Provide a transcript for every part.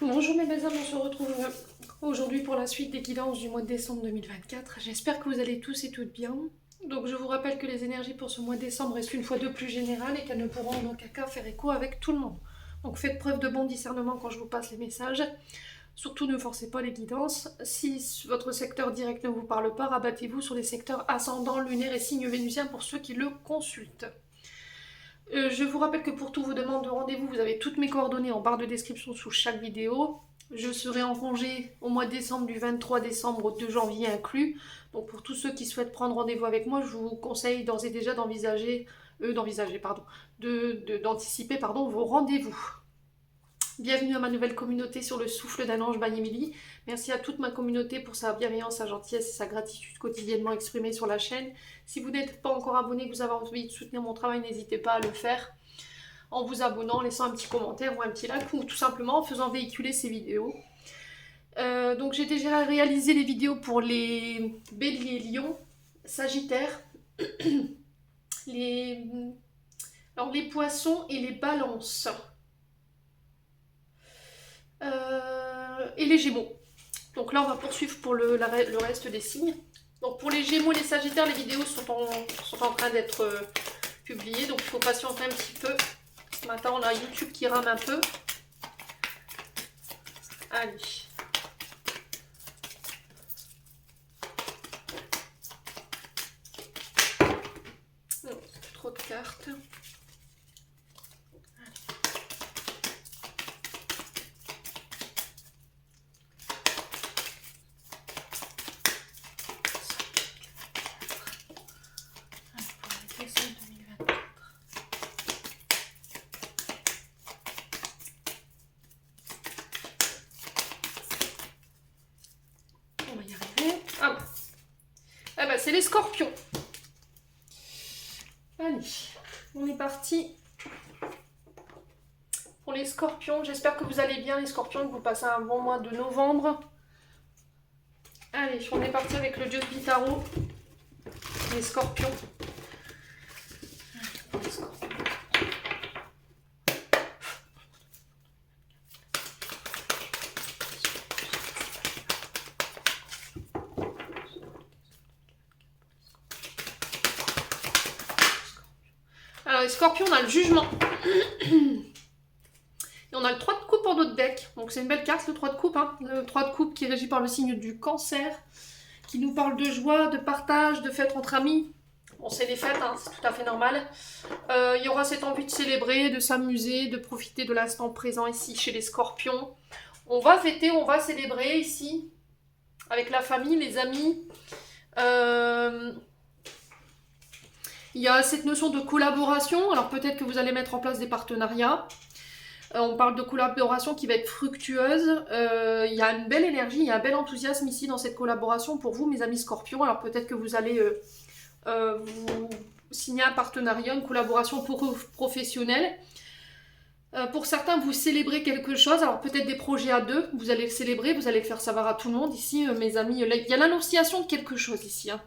Bonjour mes belles âmes, on se retrouve aujourd'hui pour la suite des guidances du mois de décembre 2024. J'espère que vous allez tous et toutes bien. Donc je vous rappelle que les énergies pour ce mois de décembre restent une fois de plus générales et qu'elles ne pourront en aucun cas faire écho avec tout le monde. Donc faites preuve de bon discernement quand je vous passe les messages. Surtout ne forcez pas les guidances. Si votre secteur direct ne vous parle pas, rabattez-vous sur les secteurs ascendants, lunaires et signes vénusiens pour ceux qui le consultent. Je vous rappelle que pour toutes vos demandes de rendez-vous, vous avez toutes mes coordonnées en barre de description sous chaque vidéo. Je serai en congé au mois de décembre, du 23 décembre au 2 janvier inclus. Donc pour tous ceux qui souhaitent prendre rendez-vous avec moi, je vous conseille d'ores et déjà d'anticiper vos rendez-vous. Bienvenue à ma nouvelle communauté sur le souffle d'un ange by Emily. Merci à toute ma communauté pour sa bienveillance, sa gentillesse et sa gratitude quotidiennement exprimée sur la chaîne. Si vous n'êtes pas encore abonné, que vous avez envie de soutenir mon travail, n'hésitez pas à le faire en vous abonnant, en laissant un petit commentaire ou un petit like ou tout simplement en faisant véhiculer ces vidéos. Donc j'ai déjà réalisé les vidéos pour les béliers, lions, sagittaires, les poissons et les balances. Et les gémeaux. Donc là on va poursuivre pour le reste des signes. Donc pour les gémeaux et les sagittaires, les vidéos sont en train d'être publiées, donc il faut patienter un petit peu. Ce matin on a YouTube qui rame un peu. Allez. Non, trop de cartes. On va y arriver. Ah bon. Ah bah c'est les scorpions. Allez, on est parti pour les scorpions. J'espère que vous allez bien les scorpions, que vous passez un bon mois de novembre. Allez, on est parti avec le dieu de Tarot. Les scorpions. Alors les scorpions, on a le jugement. Et on a le 3 de coupe en notre deck. Donc c'est une belle carte, le 3 de coupe. Hein. Le 3 de coupe qui est régi par le signe du cancer. Qui nous parle de joie, de partage, de fêtes entre amis. Bon, c'est des fêtes, hein, c'est tout à fait normal. Il y aura cette envie de célébrer, de s'amuser, de profiter de l'instant présent ici chez les scorpions. On va fêter, on va célébrer ici. Avec la famille, les amis. Il y a cette notion de collaboration. Alors peut-être que vous allez mettre en place des partenariats. On parle de collaboration qui va être fructueuse. Il y a une belle énergie, il y a un bel enthousiasme ici dans cette collaboration pour vous, mes amis scorpions. Alors peut-être que vous allez vous signer un partenariat, une collaboration professionnelle. Pour certains, vous célébrez quelque chose. Alors peut-être des projets à deux. Vous allez le célébrer, vous allez le faire savoir à tout le monde. Ici, mes amis, il y a l'annonciation de quelque chose ici. Hein.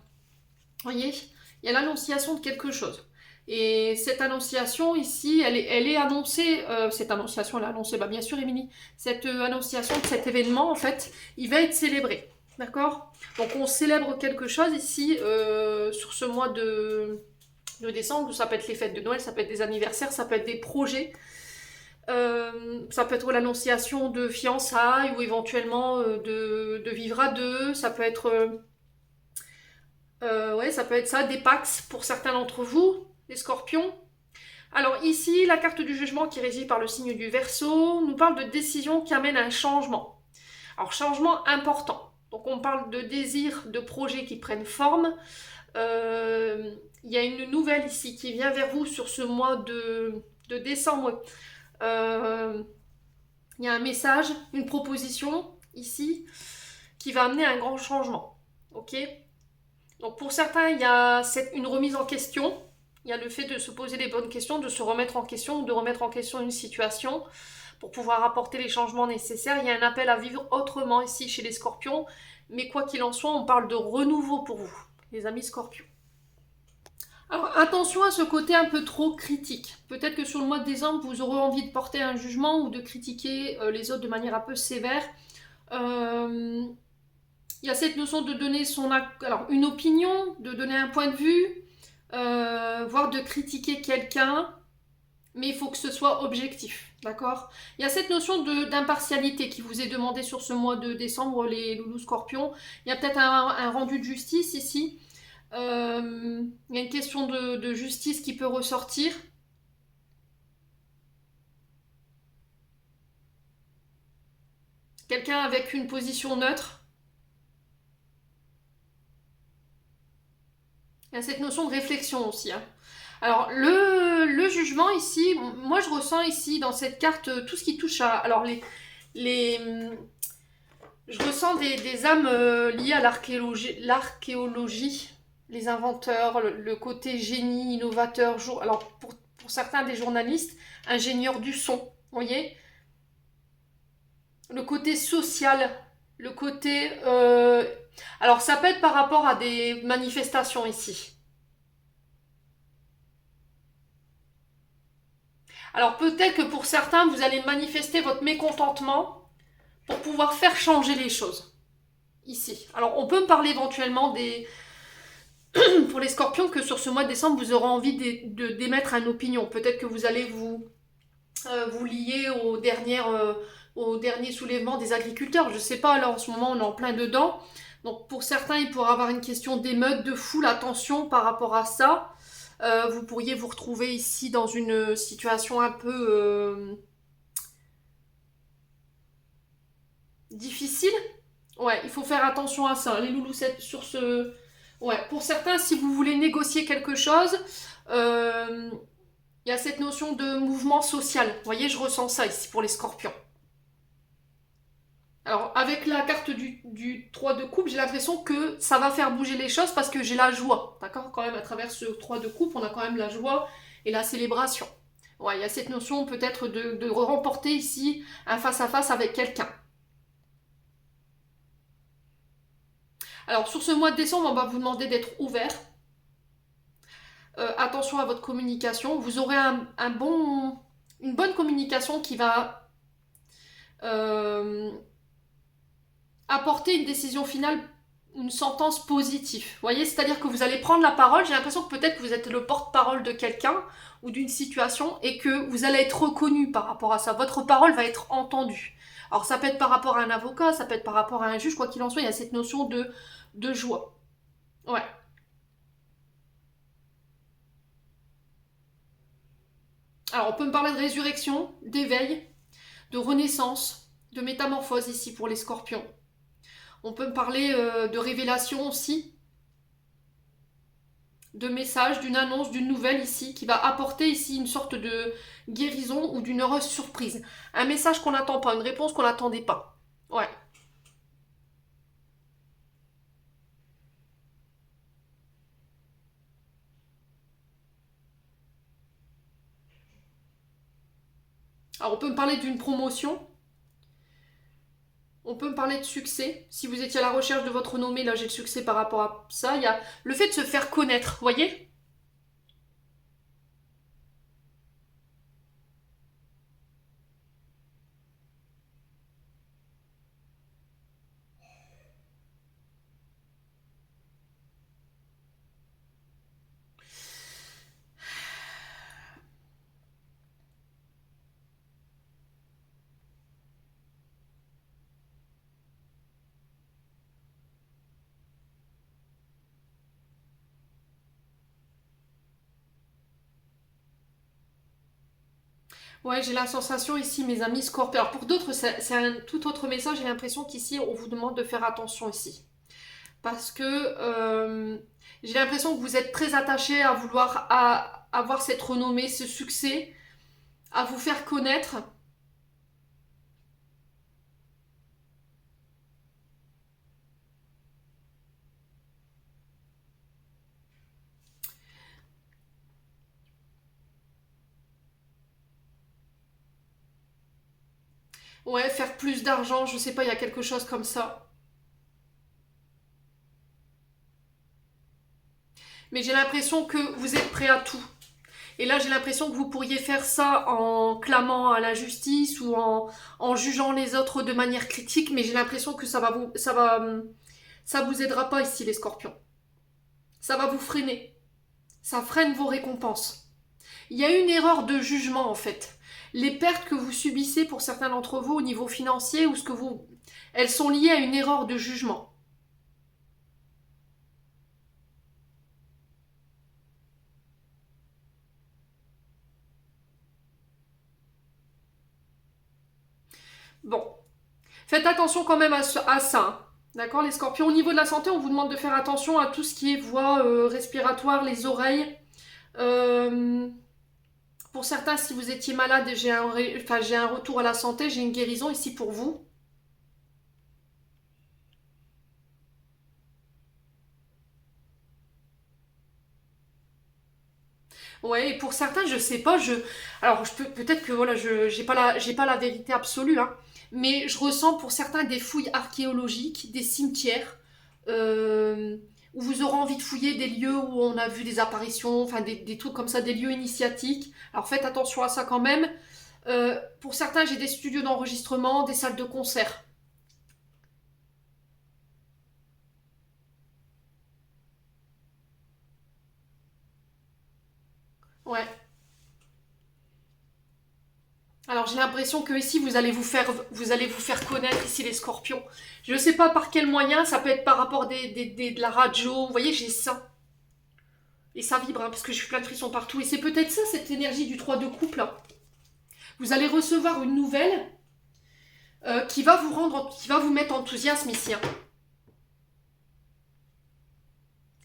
Vous voyez ? Il y a l'annonciation de quelque chose. Et cette annonciation ici, elle est annoncée, cette annonciation, elle est annoncée, bah bien sûr Émilie, cette annonciation de cet événement, en fait, il va être célébré, d'accord? Donc on célèbre quelque chose ici, sur ce mois de décembre, ça peut être les fêtes de Noël, ça peut être des anniversaires, ça peut être des projets, ça peut être l'annonciation de fiançailles, ou éventuellement de vivre à deux, ça peut être... ouais, ça peut être ça, des pax pour certains d'entre vous, les scorpions. Alors ici, la carte du jugement qui est régie par le signe du Verseau nous parle de décisions qui amènent à un changement. Alors changement important. Donc on parle de désirs, de projets qui prennent forme. Il y a une nouvelle ici qui vient vers vous sur ce mois de décembre. Il y a un message, une proposition ici qui va amener à un grand changement. Ok ? Donc pour certains, il y a une remise en question. Il y a le fait de se poser les bonnes questions, de se remettre en question ou de remettre en question une situation pour pouvoir apporter les changements nécessaires. Il y a un appel à vivre autrement ici chez les scorpions. Mais quoi qu'il en soit, on parle de renouveau pour vous, les amis scorpions. Alors attention à ce côté un peu trop critique. Peut-être que sur le mois de décembre, vous aurez envie de porter un jugement ou de critiquer les autres de manière un peu sévère. Euh, Il y a cette notion de donner alors, une opinion, de donner un point de vue, voire de critiquer quelqu'un, mais il faut que ce soit objectif, d'accord? Il y a cette notion d'impartialité qui vous est demandée sur ce mois de décembre, les loulous scorpions. Il y a peut-être un rendu de justice ici. Il y a une question de justice qui peut ressortir. Quelqu'un avec une position neutre. Il y a cette notion de réflexion aussi, hein. Alors, le jugement ici, moi je ressens ici dans cette carte tout ce qui touche à. Alors, les je ressens des âmes liées à l'archéologie, les inventeurs, le côté génie, innovateur. Alors, pour certains des journalistes, ingénieurs du son, vous voyez? Le côté social, le côté. Alors, ça peut être par rapport à des manifestations ici. Alors peut-être que pour certains, vous allez manifester votre mécontentement pour pouvoir faire changer les choses. Ici. Alors on peut me parler éventuellement pour les scorpions que sur ce mois de décembre, vous aurez envie d'émettre une opinion. Peut-être que vous allez vous lier au dernier soulèvement des agriculteurs. Je ne sais pas, là en ce moment on est en plein dedans. Donc pour certains, il pourrait y avoir une question d'émeute, de foule, attention par rapport à ça. Vous pourriez vous retrouver ici dans une situation un peu difficile. Ouais, il faut faire attention à ça. Les loulous, sur ce. Ouais, pour certains, si vous voulez négocier quelque chose, euh, il y a cette notion de mouvement social. Vous voyez, je ressens ça ici pour les scorpions. Alors, avec la carte du 3 de coupe, j'ai l'impression que ça va faire bouger les choses parce que j'ai la joie. D'accord? Quand même, à travers ce 3 de coupe, on a quand même la joie et la célébration. Ouais, il y a cette notion peut-être de remporter ici un face-à-face avec quelqu'un. Alors, sur ce mois de décembre, on va vous demander d'être ouvert. Attention à votre communication. Vous aurez une bonne communication qui va euh, apporter une décision finale, une sentence positive. Vous voyez, c'est-à-dire que vous allez prendre la parole. J'ai l'impression que peut-être que vous êtes le porte-parole de quelqu'un ou d'une situation et que vous allez être reconnu par rapport à ça. Votre parole va être entendue. Alors ça peut être par rapport à un avocat, ça peut être par rapport à un juge, quoi qu'il en soit, il y a cette notion de joie. Ouais. Alors on peut me parler de résurrection, d'éveil, de renaissance, de métamorphose ici pour les scorpions. On peut me parler de révélation aussi, de message, d'une annonce, d'une nouvelle ici, qui va apporter ici une sorte de guérison ou d'une heureuse surprise. Un message qu'on n'attend pas, une réponse qu'on n'attendait pas. Ouais. Alors on peut me parler d'une promotion, on peut me parler de succès. Si vous étiez à la recherche de votre renommée, là j'ai le succès par rapport à ça. Il y a le fait de se faire connaître, vous voyez. Ouais, j'ai la sensation ici, mes amis scorpions. Alors pour d'autres, c'est un tout autre message. J'ai l'impression qu'ici, on vous demande de faire attention ici. Parce que j'ai l'impression que vous êtes très attaché à vouloir avoir cette renommée, ce succès, à vous faire connaître. Ouais, faire plus d'argent, je sais pas, il y a quelque chose comme ça. Mais j'ai l'impression que vous êtes prêt à tout. Et là, j'ai l'impression que vous pourriez faire ça en clamant à la justice ou en jugeant les autres de manière critique, mais j'ai l'impression que ça vous aidera pas ici, les scorpions. Ça va vous freiner. Ça freine vos récompenses. Il y a une erreur de jugement, en fait. Les pertes que vous subissez pour certains d'entre vous au niveau financier, ou elles sont liées à une erreur de jugement. Bon, faites attention quand même à ça. D'accord, les scorpions. Au niveau de la santé, on vous demande de faire attention à tout ce qui est voie respiratoire, les oreilles. Pour certains, si vous étiez malade, j'ai un retour à la santé, j'ai une guérison ici pour vous. Ouais, et pour certains, je sais pas, alors peut-être que voilà, j'ai pas la vérité absolue, hein, mais je ressens pour certains des fouilles archéologiques, des cimetières, euh, où vous aurez envie de fouiller des lieux où on a vu des apparitions, enfin des trucs comme ça, des lieux initiatiques. Alors faites attention à ça quand même. Pour certains, j'ai des studios d'enregistrement, des salles de concert. Ouais. Alors j'ai l'impression que ici vous allez vous faire connaître ici les scorpions. Je ne sais pas par quel moyen, ça peut être par rapport de la radio. Vous voyez, j'ai ça. Et ça vibre, hein, parce que je suis plein de frissons partout. Et c'est peut-être ça, cette énergie du 3 de couple, hein. Vous allez recevoir une nouvelle qui va vous mettre enthousiasme ici, hein.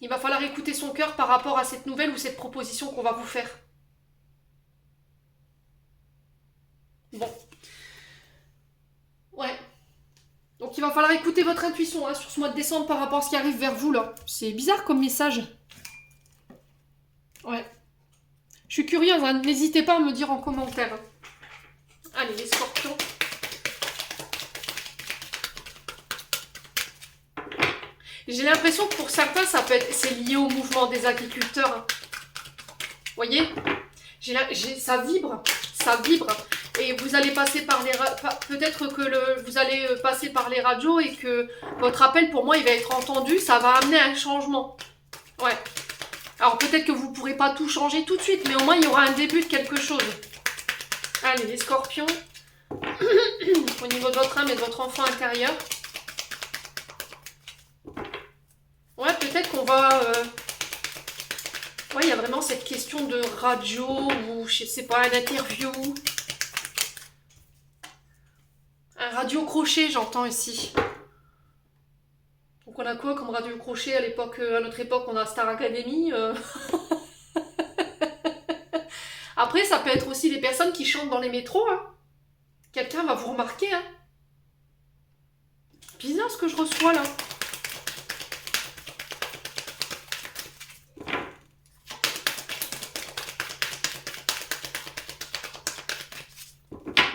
Il va falloir écouter son cœur par rapport à cette nouvelle ou cette proposition qu'on va vous faire. Bon. Ouais. Donc il va falloir écouter votre intuition, hein, sur ce mois de décembre par rapport à ce qui arrive vers vous là. C'est bizarre comme message. Ouais. Je suis curieuse, hein, n'hésitez pas à me dire en commentaire. Allez, les scorpions. J'ai l'impression que pour certains, c'est lié au mouvement des agriculteurs, hein. Vous voyez, ça vibre, ça vibre. Et vous allez passer par peut-être que vous allez passer par les radios et que votre appel, pour moi, il va être entendu. Ça va amener un changement. Ouais. Alors peut-être que vous ne pourrez pas tout changer tout de suite, mais au moins il y aura un début de quelque chose. Allez, les scorpions. Au niveau de votre âme et de votre enfant intérieur. Ouais, peut-être qu'on va... Ouais, il y a vraiment cette question de radio ou, je sais pas, une interview. Un radio crochet, j'entends ici. Donc on a quoi comme radio crochet à l'époque, à notre époque, on a Star Academy. Après, ça peut être aussi les personnes qui chantent dans les métros, hein. Quelqu'un va vous remarquer, hein. Bizarre ce que je reçois là.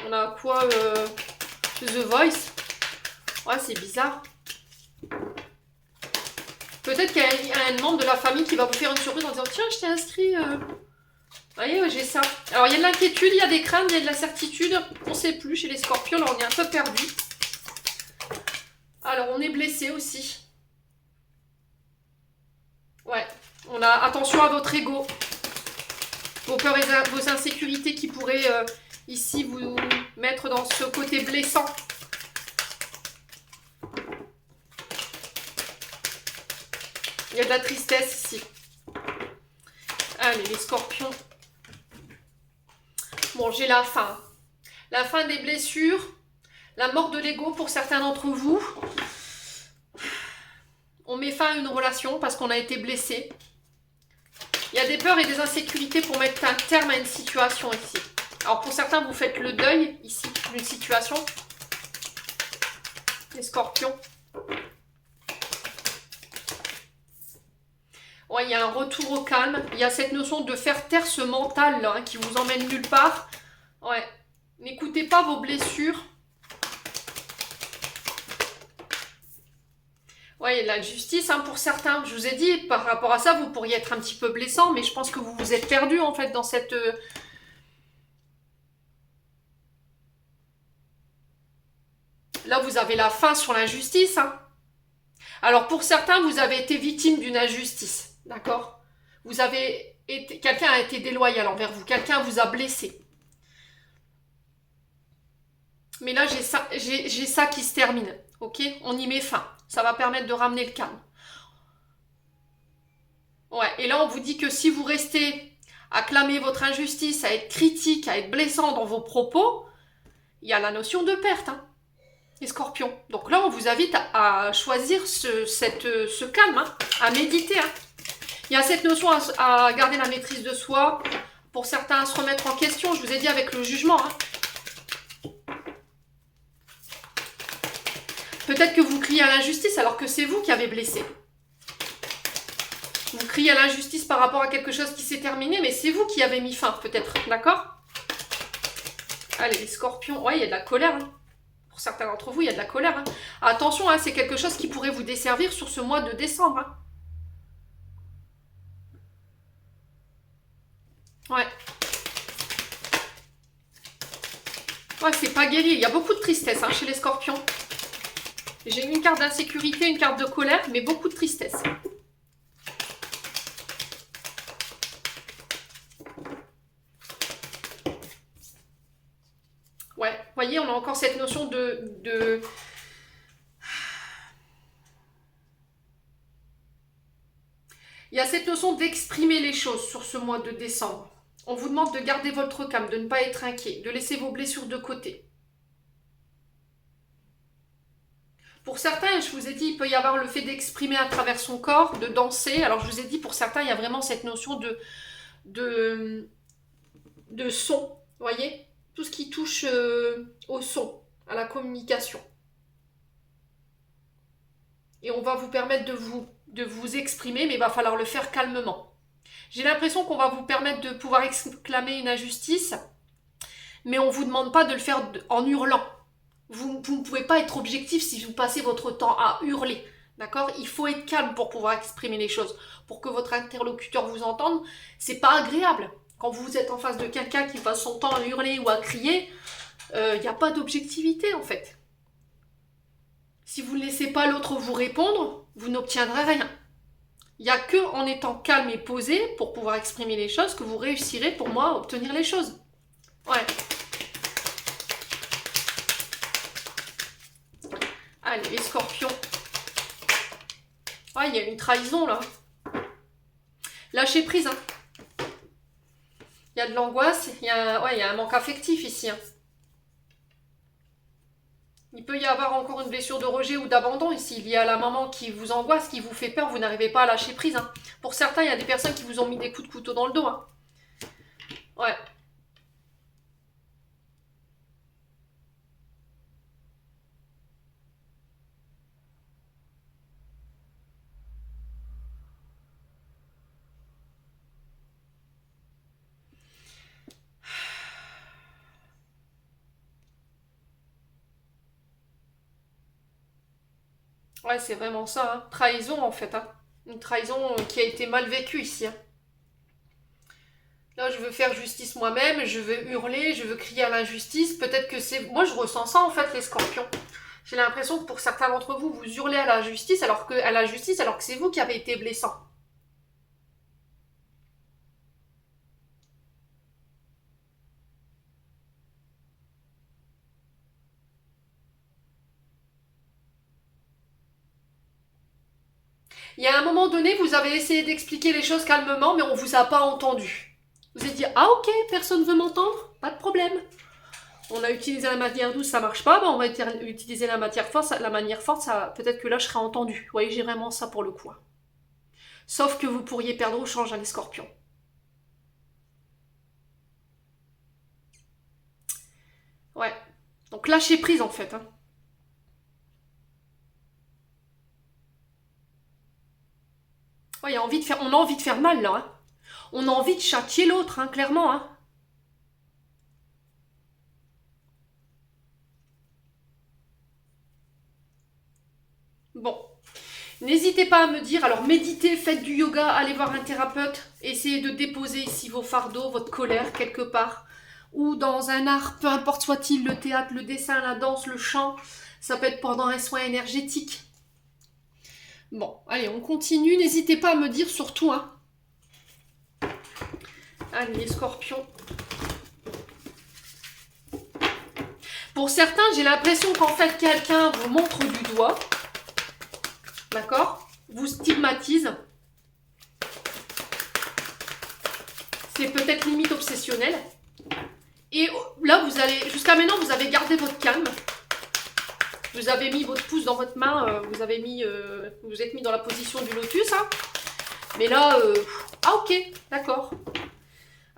On a quoi The Voice. Ouais, c'est bizarre. Peut-être qu'il y a un membre de la famille qui va vous faire une surprise en disant tiens, je t'ai inscrit. Vous voyez, ouais, j'ai ça. Alors, il y a de l'inquiétude, il y a des craintes, il y a de la certitude. On ne sait plus chez les scorpions, là, on est un peu perdu. Alors, on est blessé aussi. Ouais, on a attention à votre ego. Vos peurs et vos insécurités qui pourraient ici vous mettre dans ce côté blessant. Il y a de la tristesse ici. Allez, les scorpions. Bon, j'ai la fin. La fin des blessures. La mort de l'ego pour certains d'entre vous. On met fin à une relation parce qu'on a été blessé. Il y a des peurs et des insécurités pour mettre un terme à une situation ici. Alors pour certains, vous faites le deuil ici d'une situation. Les scorpions. Ouais, il y a un retour au calme. Il y a cette notion de faire taire ce mental là, hein, qui vous emmène nulle part. Ouais. N'écoutez pas vos blessures. Oui, la justice, hein, pour certains, je vous ai dit, par rapport à ça, vous pourriez être un petit peu blessant, mais je pense que vous vous êtes perdu, en fait, dans cette... Là, vous avez la fin sur l'injustice, hein. Alors, pour certains, vous avez été victime d'une injustice, d'accord? Vous avez été... Quelqu'un a été déloyal envers vous, quelqu'un vous a blessé. Mais là, j'ai ça qui se termine, ok? On y met fin. Ça va permettre de ramener le calme. Ouais, et là, on vous dit que si vous restez à clamer votre injustice, à être critique, à être blessant dans vos propos, il y a la notion de perte, hein, les scorpions. Donc là, on vous invite à choisir ce calme, hein, à méditer. Hein. Il y a cette notion à garder la maîtrise de soi, pour certains à se remettre en question, je vous ai dit avec le jugement. Hein. Peut-être que vous criez à l'injustice alors que c'est vous qui avez blessé. Vous criez à l'injustice par rapport à quelque chose qui s'est terminé, mais c'est vous qui avez mis fin, peut-être, d'accord? Allez, les scorpions, ouais, il y a de la colère. Hein. Pour certains d'entre vous, il y a de la colère. Hein. Attention, hein, c'est quelque chose qui pourrait vous desservir sur ce mois de décembre. Hein. Ouais. Ouais, c'est pas guéri. Il y a beaucoup de tristesse hein, chez les scorpions. J'ai une carte d'insécurité, une carte de colère, mais beaucoup de tristesse. Ouais, vous voyez, on a encore cette notion de... Il y a cette notion d'exprimer les choses sur ce mois de décembre. On vous demande de garder votre calme, de ne pas être inquiet, de laisser vos blessures de côté. Pour certains, je vous ai dit, il peut y avoir le fait d'exprimer à travers son corps, de danser. Alors, je vous ai dit, pour certains, il y a vraiment cette notion de son, vous voyez? Tout ce qui touche au son, à la communication. Et on va vous permettre de vous exprimer, mais il va falloir le faire calmement. J'ai l'impression qu'on va vous permettre de pouvoir exclamer une injustice, mais on ne vous demande pas de le faire en hurlant. Vous ne pouvez pas être objectif si vous passez votre temps à hurler. D'accord? Il faut être calme pour pouvoir exprimer les choses. Pour que votre interlocuteur vous entende, c'est pas agréable. Quand vous êtes en face de quelqu'un qui passe son temps à hurler ou à crier, il n'y a pas d'objectivité en fait. Si vous ne laissez pas l'autre vous répondre, vous n'obtiendrez rien. Il n'y a que en étant calme et posé pour pouvoir exprimer les choses que vous réussirez, pour moi, à obtenir les choses. Ouais. Allez, les scorpions. Ah, il y a une trahison là. Lâchez prise. Hein. Il y a de l'angoisse, il y a un manque affectif ici. Hein. Il peut y avoir encore une blessure de rejet ou d'abandon ici. Il y a la maman qui vous angoisse, qui vous fait peur, vous n'arrivez pas à lâcher prise. Hein. Pour certains, il y a des personnes qui vous ont mis des coups de couteau dans le dos. Hein. Ouais. Ouais, c'est vraiment ça. Hein. Trahison en fait. Hein. Une trahison qui a été mal vécue ici. Hein. Là, je veux faire justice moi-même, je veux hurler, je veux crier à l'injustice. Peut-être que c'est... Moi, je ressens ça, en fait, les scorpions. J'ai l'impression que pour certains d'entre vous, vous hurlez à la justice alors que c'est vous qui avez été blessant. Il y a un moment donné, vous avez essayé d'expliquer les choses calmement, mais on vous a pas entendu. Vous avez dit, ah ok, personne veut m'entendre, pas de problème. On a utilisé la matière douce, ça marche pas, ben on va utiliser la matière forte, ça, peut-être que là je serai entendu. Vous voyez, j'ai vraiment ça pour le coup. Sauf que vous pourriez perdre au change, hein, les scorpions. Ouais. Donc lâchez prise en fait. Hein. Ouais, on a envie de faire mal là. Hein. On a envie de châtier l'autre, hein, clairement. Hein. Bon. N'hésitez pas à me dire, alors méditez, faites du yoga, allez voir un thérapeute, essayez de déposer ici vos fardeaux, votre colère quelque part, ou dans un art, peu importe soit-il, le théâtre, le dessin, la danse, le chant, ça peut être pendant un soin énergétique. Bon, allez, on continue, n'hésitez pas à me dire surtout, hein. Allez, les scorpions. Pour certains, j'ai l'impression qu'en fait, quelqu'un vous montre du doigt. D'accord? Vous stigmatise. C'est peut-être limite obsessionnel. Et là, vous allez, jusqu'à maintenant, vous avez gardé votre calme. Vous avez mis votre pouce dans votre main. Vous avez mis, vous êtes mis dans la position du lotus. Hein. Mais là, ah ok, d'accord.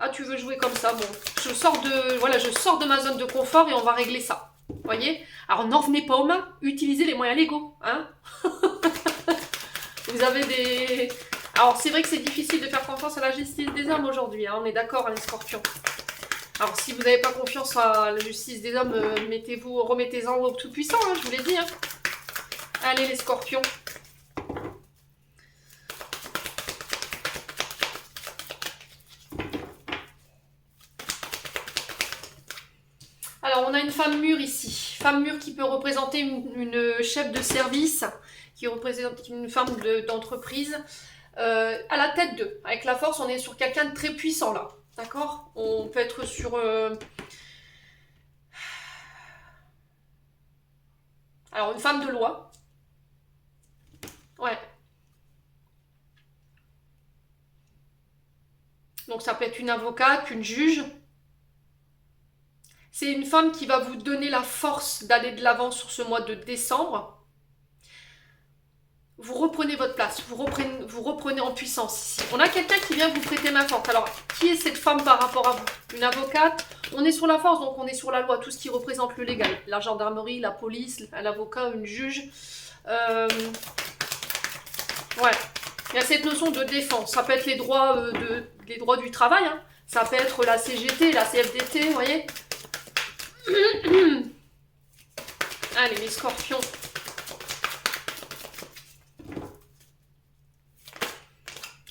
Ah, tu veux jouer comme ça? Bon, je sors de ma zone de confort et on va régler ça. Vous voyez? Alors, n'en venez pas aux mains. Utilisez les moyens légaux. Hein. Vous avez des... Alors, c'est vrai que c'est difficile de faire confiance à la justice des hommes aujourd'hui. Hein, on est d'accord, hein, les scorpions. Alors, si vous n'avez pas confiance à la justice des hommes, remettez-en au Tout-Puissant, hein, je vous l'ai dit. Hein. Allez, les scorpions. Alors, on a une femme mûre ici. Femme mûre qui peut représenter une chef de service, qui représente une femme d'entreprise. À la tête d'eux. Avec la force, on est sur quelqu'un de très puissant, là. D'accord? On peut être sur... Alors, une femme de loi. Ouais. Donc, ça peut être une avocate, une juge. C'est une femme qui va vous donner la force d'aller de l'avant sur ce mois de décembre. Vous reprenez votre place, vous reprenez en puissance ici. On a quelqu'un qui vient vous prêter main forte. Alors, qui est cette femme par rapport à vous? Une avocate? On est sur la force, donc on est sur la loi, tout ce qui représente le légal. La gendarmerie, la police, un avocat, une juge. Ouais. Il y a cette notion de défense. Ça peut être les droits, les droits du travail. Hein. Ça peut être la CGT, la CFDT, vous voyez. Allez, les scorpions.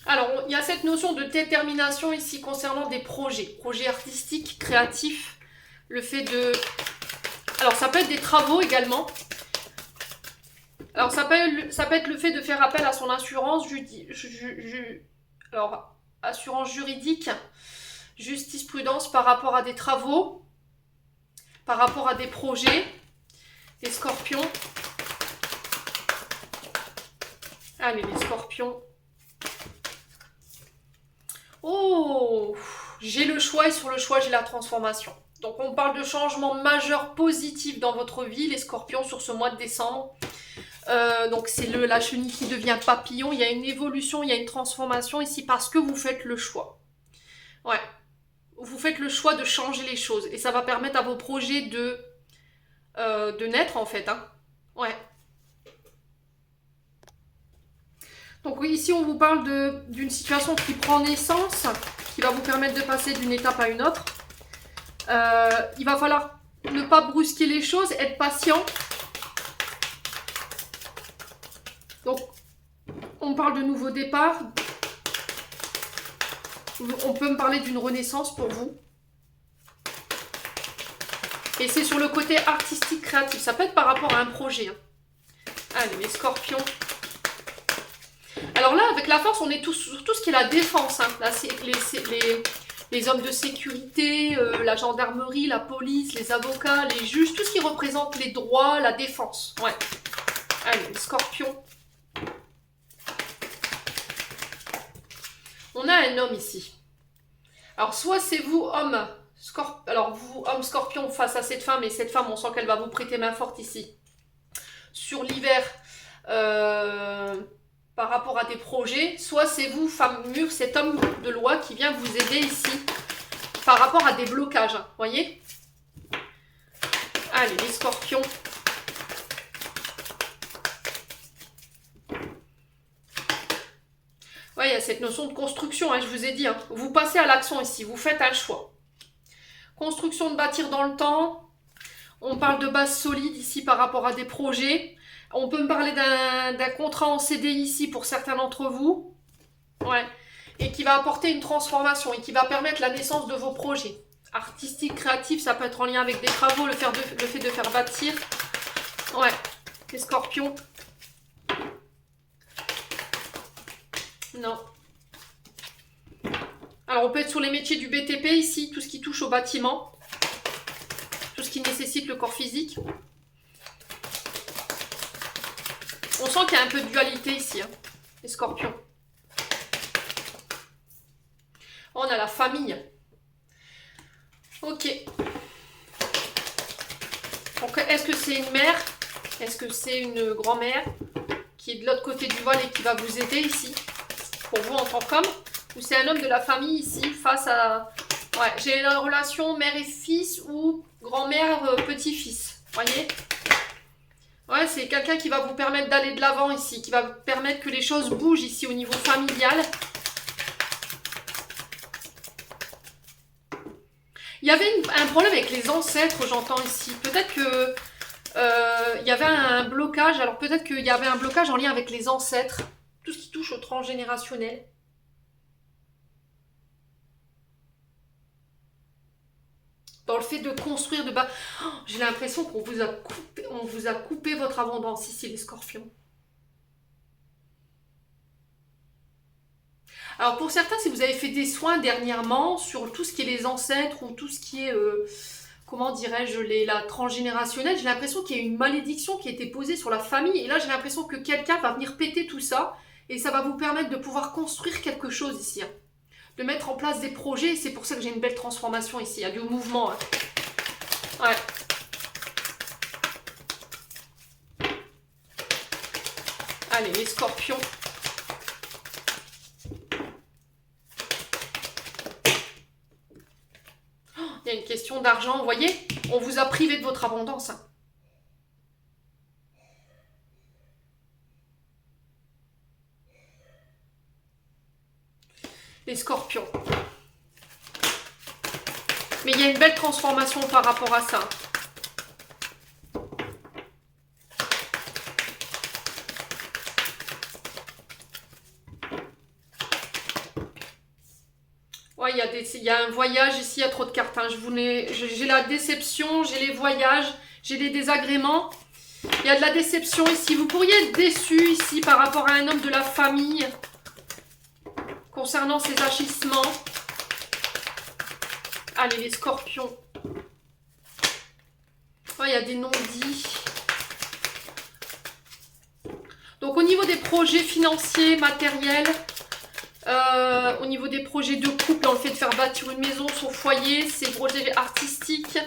Alors, il y a cette notion de détermination ici concernant des projets artistiques, créatifs, le fait de... Alors, ça peut être des travaux également. Alors, ça peut être le fait de faire appel à son assurance, assurance juridique, justice, prudence par rapport à des travaux, par rapport à des projets, des scorpions. Allez, les scorpions. Oh, j'ai le choix et sur le choix, j'ai la transformation. Donc, on parle de changements majeurs positifs dans votre vie, les scorpions, sur ce mois de décembre. Donc, c'est la chenille qui devient papillon. Il y a une évolution, il y a une transformation ici parce que vous faites le choix. Ouais. Vous faites le choix de changer les choses. Et ça va permettre à vos projets de naître, en fait. Hein. Ouais. Donc oui, ici on vous parle d'une situation qui prend naissance, qui va vous permettre de passer d'une étape à une autre. Il va falloir ne pas brusquer les choses, être patient. Donc, on parle de nouveau départ. On peut me parler d'une renaissance pour vous. Et c'est sur le côté artistique, créatif. Ça peut être par rapport à un projet. Hein. Allez, les scorpions. Alors là, avec la force, on est sur tout ce qui est la défense. Hein. Là, c'est les hommes de sécurité, la gendarmerie, la police, les avocats, les juges, tout ce qui représente les droits, la défense. Ouais. Allez, les scorpions. On a un homme ici. Alors, soit c'est vous, homme, homme scorpion, face à cette femme, et cette femme, on sent qu'elle va vous prêter main forte ici. Sur l'hiver, par rapport à des projets, soit c'est vous, femme mûre, cet homme de loi qui vient vous aider ici par rapport à des blocages, vous voyez? Allez, les scorpions. Ouais, il y a cette notion de construction, hein, je vous ai dit. Hein. Vous passez à l'action ici, vous faites un choix. Construction de bâtir dans le temps. On parle de base solide ici par rapport à des projets. On peut me parler d'un contrat en CDI ici pour certains d'entre vous. Ouais. Et qui va apporter une transformation et qui va permettre la naissance de vos projets. Artistique, créatif, ça peut être en lien avec des travaux, le fait de faire bâtir. Ouais, les scorpions. Non. Alors on peut être sur les métiers du BTP ici, tout ce qui touche au bâtiment. Tout ce qui nécessite le corps physique. On sent qu'il y a un peu de dualité ici, hein, les scorpions. On a la famille. Ok. Donc, est-ce que c'est une mère? Est-ce que c'est une grand-mère qui est de l'autre côté du voile et qui va vous aider ici? Pour vous en tant qu'homme? Ou c'est un homme de la famille ici face à... Ouais, j'ai la relation mère et fils ou grand-mère, petit-fils. Voyez? Ouais, c'est quelqu'un qui va vous permettre d'aller de l'avant ici, qui va vous permettre que les choses bougent ici au niveau familial. Il y avait un problème avec les ancêtres, j'entends ici. Peut-être que il y avait un blocage. Alors peut-être qu'il y avait un blocage en lien avec les ancêtres. Tout ce qui touche au transgénérationnel. Dans le fait de construire, de bas. Oh, j'ai l'impression qu'on vous a coupé votre abondance ici, les scorpions. Alors pour certains, si vous avez fait des soins dernièrement sur tout ce qui est les ancêtres ou tout ce qui est, comment dirais-je, la transgénérationnelle, j'ai l'impression qu'il y a une malédiction qui a été posée sur la famille. Et là, j'ai l'impression que quelqu'un va venir péter tout ça et ça va vous permettre de pouvoir construire quelque chose ici. Hein. De mettre en place des projets. C'est pour ça que j'ai une belle transformation ici. Il y a du mouvement. Hein. Ouais. Allez, les scorpions. Il y a une question d'argent, vous voyez? On vous a privé de votre abondance. Hein. Les scorpions. Mais il y a une belle transformation par rapport à ça. Ouais, il y a un voyage ici, il y a trop de cartes. Hein. J'ai la déception, j'ai les voyages, j'ai les désagréments. Il y a de la déception ici. Vous pourriez être déçu ici par rapport à un homme de la famille concernant ses agissements. Allez, les scorpions. Ouais, il y a des non-dits. Donc, au niveau des projets financiers, matériels, au niveau des projets de couple, dans le fait de faire bâtir une maison, son foyer, ses projets artistiques.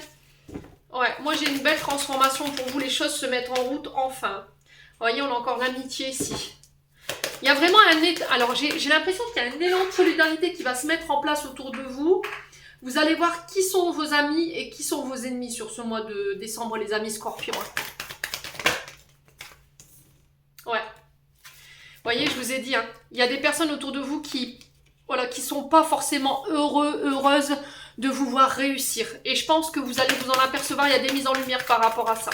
Ouais, moi j'ai une belle transformation pour vous, les choses se mettent en route enfin. Vous voyez, on a encore l'amitié ici. Il y a vraiment alors j'ai l'impression qu'il y a un élan de solidarité qui va se mettre en place autour de vous. Vous allez voir qui sont vos amis et qui sont vos ennemis sur ce mois de décembre, les amis scorpions. Ouais. Vous voyez, je vous ai dit, hein, il y a des personnes autour de vous qui, voilà, qui sont pas forcément heureuses de vous voir réussir. Et je pense que vous allez vous en apercevoir, il y a des mises en lumière par rapport à ça.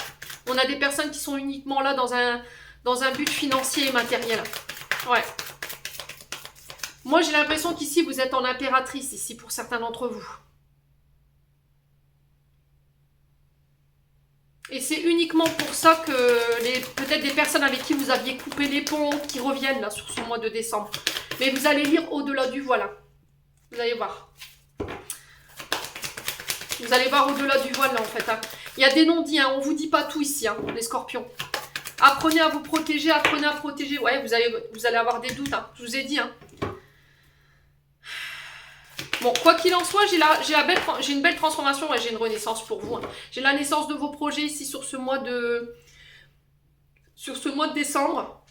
On a des personnes qui sont uniquement là dans un but financier et matériel. Ouais. Moi, j'ai l'impression qu'ici, vous êtes en impératrice, ici, pour certains d'entre vous. Et c'est uniquement pour ça que peut-être des personnes avec qui vous aviez coupé les ponts, qui reviennent là sur ce mois de décembre. Mais vous allez lire au-delà du voile. Hein. Vous allez voir. Vous allez voir au-delà du voile là en fait. Hein. Il y a des non-dits, hein. On ne vous dit pas tout ici, hein, les scorpions. Apprenez à vous protéger, apprenez à protéger. Ouais, vous allez avoir des doutes, hein. Je vous ai dit. Hein. Bon, quoi qu'il en soit, j'ai une belle transformation et j'ai une renaissance pour vous. Hein. J'ai la naissance de vos projets ici sur ce mois de décembre.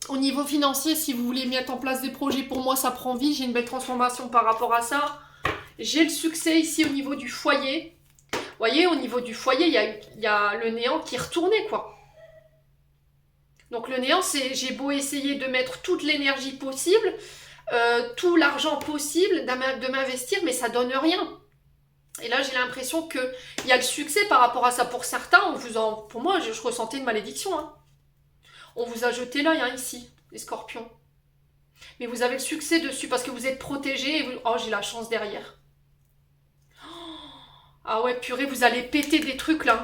Au niveau financier, si vous voulez mettre en place des projets, pour moi, ça prend vie. J'ai une belle transformation par rapport à ça. J'ai le succès ici au niveau du foyer. Vous voyez, au niveau du foyer, il y a le néant qui est retourné, quoi. Donc le néant, c'est j'ai beau essayer de mettre toute l'énergie possible, tout l'argent possible de m'investir, mais ça donne rien. Et là, j'ai l'impression qu'il y a le succès par rapport à ça. Pour certains, pour moi, je ressentais une malédiction. Hein. On vous a jeté l'œil hein, ici, les scorpions. Mais vous avez le succès dessus parce que vous êtes protégés. Et oh, j'ai la chance derrière. Ah ouais, purée, vous allez péter des trucs là.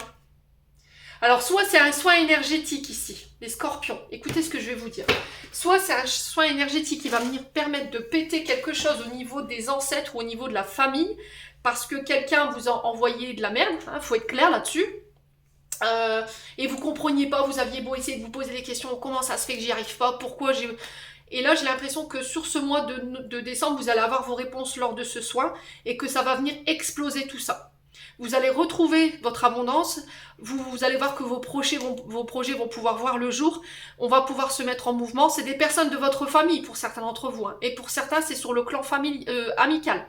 Alors, soit c'est un soin énergétique ici, les scorpions. Écoutez ce que je vais vous dire. Soit c'est un soin énergétique qui va venir permettre de péter quelque chose au niveau des ancêtres ou au niveau de la famille, parce que quelqu'un vous a envoyé de la merde, hein, faut être clair là-dessus. Et vous compreniez pas, vous aviez beau essayer de vous poser des questions, comment ça se fait que j'y arrive pas, pourquoi j'ai... Et là, j'ai l'impression que sur ce mois de décembre, vous allez avoir vos réponses lors de ce soin et que ça va venir exploser tout ça. Vous allez retrouver votre abondance, vous allez voir que vos projets vont pouvoir voir le jour, on va pouvoir se mettre en mouvement. C'est des personnes de votre famille pour certains d'entre vous, hein, et pour certains c'est sur le clan amical.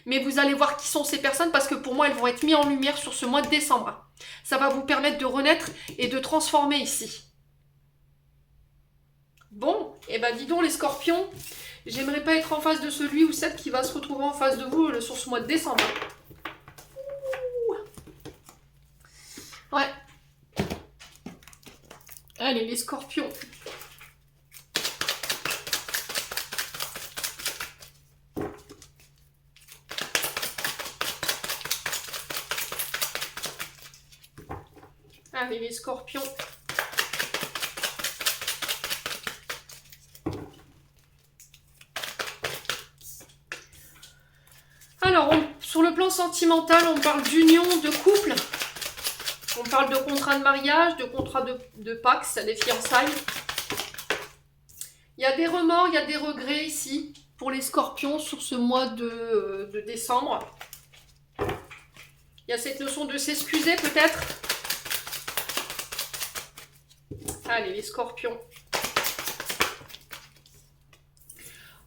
Mais vous allez voir qui sont ces personnes parce que pour moi elles vont être mises en lumière sur ce mois de décembre. Ça va vous permettre de renaître et de transformer ici. Bon, et ben dis donc les scorpions, j'aimerais pas être en face de celui ou celle qui va se retrouver en face de vous sur ce mois de décembre. Ouais. Allez, les scorpions. Allez, les scorpions. Alors, sur le plan sentimental, on parle d'union, de couple. On parle de contrat de mariage, de contrat de Pax, des fiançailles. Il y a des remords, il y a des regrets ici pour les scorpions sur ce mois de décembre. Il y a cette notion de s'excuser peut-être. Allez, les scorpions.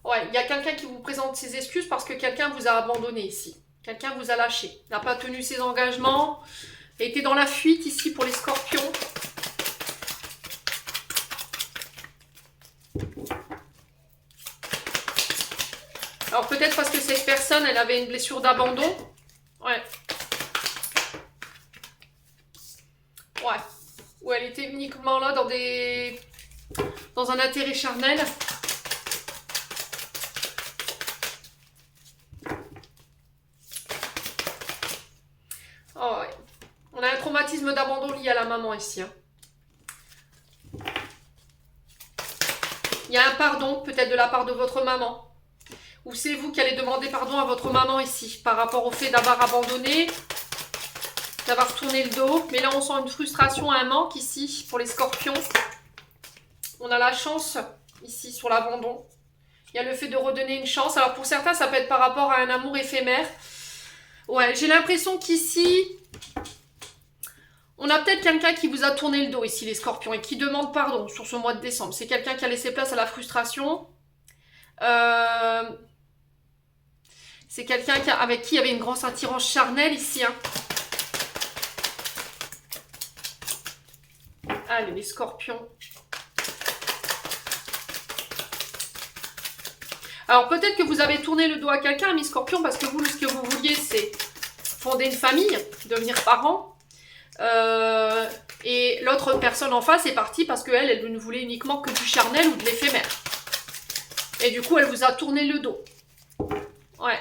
Ouais, il y a quelqu'un qui vous présente ses excuses parce que quelqu'un vous a abandonné ici. Quelqu'un vous a lâché, n'a pas tenu ses engagements, était dans la fuite ici pour les scorpions. Alors peut-être parce que cette personne, elle avait une blessure d'abandon. Ouais. Ouais. Ou elle était uniquement là dans un intérêt charnel. Oh ouais. On a un traumatisme d'abandon lié à la maman ici. Hein. Il y a un pardon, peut-être de la part de votre maman. Ou c'est vous qui allez demander pardon à votre maman ici, par rapport au fait d'avoir abandonné, d'avoir tourné le dos. Mais là, on sent une frustration, un manque ici, pour les scorpions. On a la chance, ici, sur l'abandon. Il y a le fait de redonner une chance. Alors, pour certains, ça peut être par rapport à un amour éphémère. Ouais, j'ai l'impression qu'ici, on a peut-être quelqu'un qui vous a tourné le dos, ici, les scorpions, et qui demande pardon sur ce mois de décembre. C'est quelqu'un qui a laissé place à la frustration. C'est quelqu'un avec qui il y avait une grosse attirance charnelle ici. Hein. Allez, les scorpions. Alors, peut-être que vous avez tourné le dos à quelqu'un, mes scorpions, parce que vous, ce que vous vouliez, c'est fonder une famille, devenir parent. Et l'autre personne en face est partie parce qu'elle, elle ne voulait uniquement que du charnel ou de l'éphémère. Et du coup, elle vous a tourné le dos. Ouais.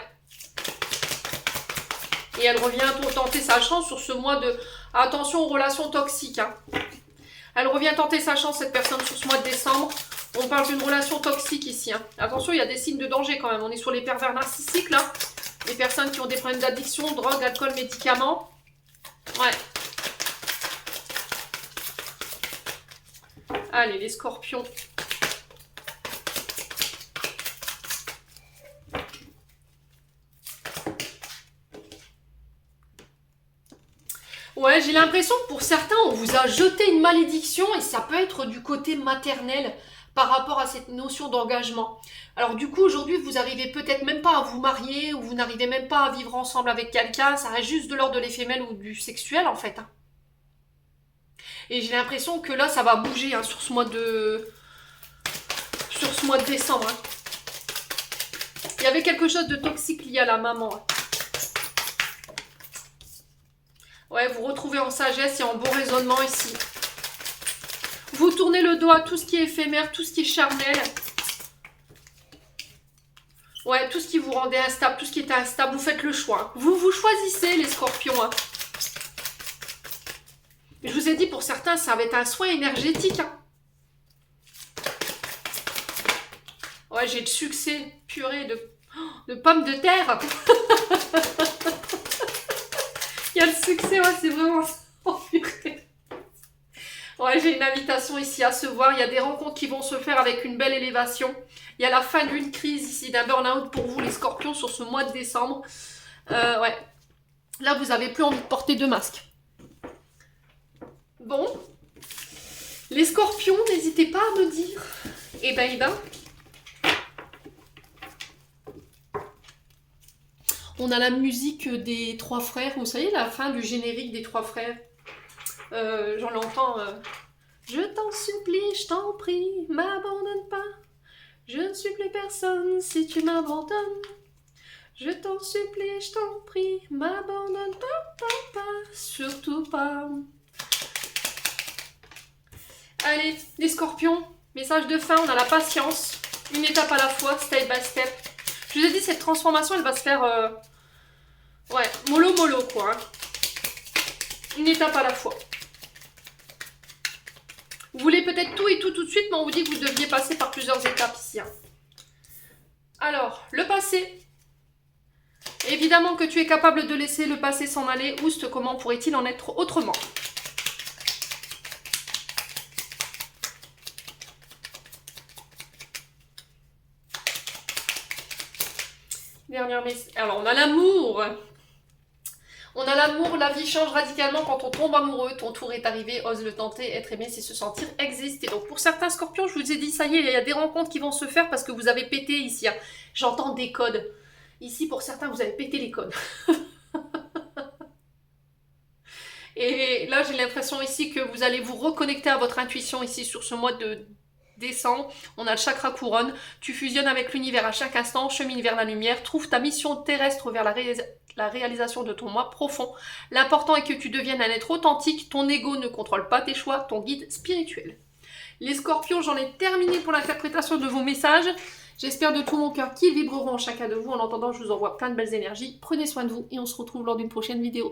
Et elle revient pour tenter sa chance sur ce mois de... Attention aux relations toxiques. Hein. Elle revient tenter sa chance, cette personne, sur ce mois de décembre. On parle d'une relation toxique ici. Hein. Attention, il y a des signes de danger quand même. On est sur les pervers narcissiques, là. Les personnes qui ont des problèmes d'addiction, drogue, alcool, médicaments. Ouais. Allez, les scorpions. Ouais, j'ai l'impression que pour certains, on vous a jeté une malédiction et ça peut être du côté maternel par rapport à cette notion d'engagement. Alors du coup, aujourd'hui, vous n'arrivez peut-être même pas à vous marier ou vous n'arrivez même pas à vivre ensemble avec quelqu'un. Ça reste juste de l'ordre de l'éphémère ou du sexuel en fait. Hein. Et j'ai l'impression que là, ça va bouger hein, sur ce mois de décembre. Hein. Il y avait quelque chose de toxique lié à la maman. Hein. Ouais, vous retrouvez en sagesse et en bon raisonnement ici. Vous tournez le dos à tout ce qui est éphémère, tout ce qui est charnel. Ouais, tout ce qui vous rendait instable, tout ce qui était instable, vous faites le choix. Vous choisissez les scorpions. Hein. Je vous ai dit, pour certains, ça va être un soin énergétique. Hein. Ouais, j'ai le succès, purée de pommes de terre. Il y a le succès, ouais, c'est vraiment... Oh, purée. Ouais, j'ai une invitation ici à se voir. Il y a des rencontres qui vont se faire avec une belle élévation. Il y a la fin d'une crise ici, d'un burn-out pour vous, les scorpions, sur ce mois de décembre. Ouais. Là, vous n'avez plus envie de porter de masque. Bon. Les scorpions, n'hésitez pas à me dire. Eh ben. On a la musique des trois frères. Vous savez, la fin du générique des trois frères. J'en l'entends. Je t'en supplie, je t'en prie, m'abandonne pas. Je ne suis plus personne si tu m'abandonnes. Je t'en supplie, je t'en prie, m'abandonne pas, surtout pas. Allez, les scorpions, message de fin, on a la patience. Une étape à la fois, step by step. Je vous ai dit, cette transformation, elle va se faire... ouais, mollo quoi. Hein. Une étape à la fois. Vous voulez peut-être tout et tout de suite, mais on vous dit que vous deviez passer par plusieurs étapes ici. Hein. Alors, le passé. Évidemment que tu es capable de laisser le passé s'en aller. Oust, comment pourrait-il en être autrement? Dernière message. Alors, on a l'amour. On a l'amour, la vie change radicalement quand on tombe amoureux. Ton tour est arrivé, ose le tenter, être aimé, c'est se sentir exister. Donc pour certains scorpions, je vous ai dit, ça y est, il y a des rencontres qui vont se faire parce que vous avez pété ici. Hein. J'entends des codes. Ici, pour certains, vous avez pété les codes. Et là, j'ai l'impression ici que vous allez vous reconnecter à votre intuition ici sur ce mois de décembre. On a le chakra couronne. Tu fusionnes avec l'univers à chaque instant, chemine vers la lumière, trouve ta mission terrestre vers la réalisation de ton moi profond. L'important est que tu deviennes un être authentique. Ton ego ne contrôle pas tes choix, ton guide spirituel. Les scorpions, j'en ai terminé pour l'interprétation de vos messages. J'espère de tout mon cœur qu'ils vibreront en chacun de vous. En attendant, je vous envoie plein de belles énergies. Prenez soin de vous et on se retrouve lors d'une prochaine vidéo.